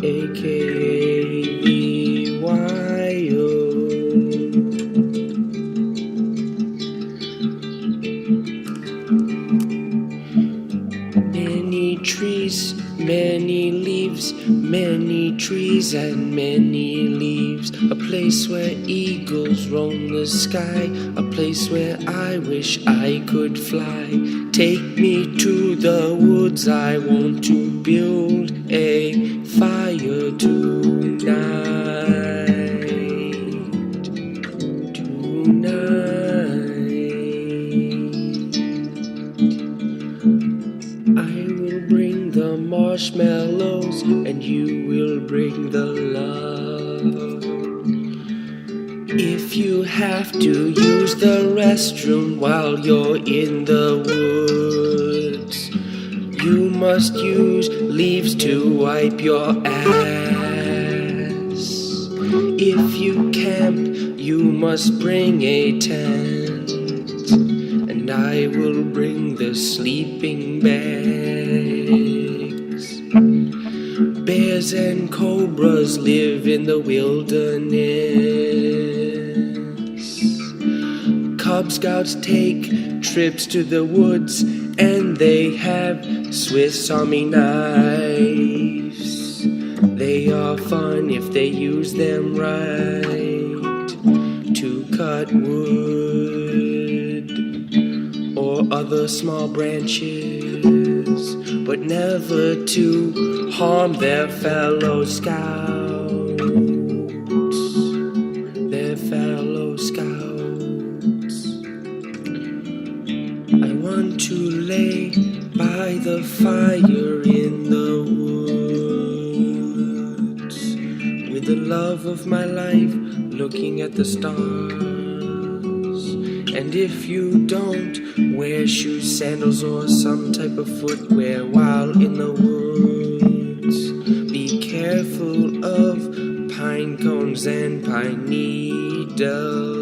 AKA the wild. Many trees, many leaves, many trees and many leaves. A place where eagles roam the sky, a place where I wish I could fly. Take me to the woods, I want to build a fire tonight. I will bring the marshmallows and you will bring the love. If you have to use the restroom while you're in the woods, you must use leaves to wipe your ass. If you camp, you must bring a tent, and I will bring the sleeping bags. Bears and cobras live in the wilderness. Cub Scouts take trips to the woods, and they have Swiss Army knives. They are fun if they use them right to cut wood or other small branches, but never to harm their fellow scouts. Their fellow scouts. I want to lay by the fire in the woods with the love of my life, looking at the stars. And if you don't wear shoes, sandals, or some type of footwear while in the woods, be careful of pine cones and pine needles.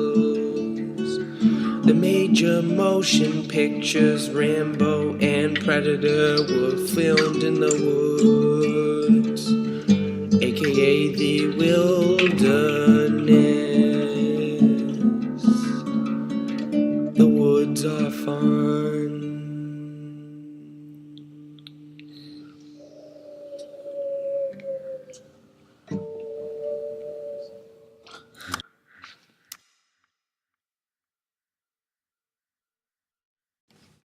The major motion pictures Rambo and Predator were filmed in the woods, aka the wilderness. The woods are fun.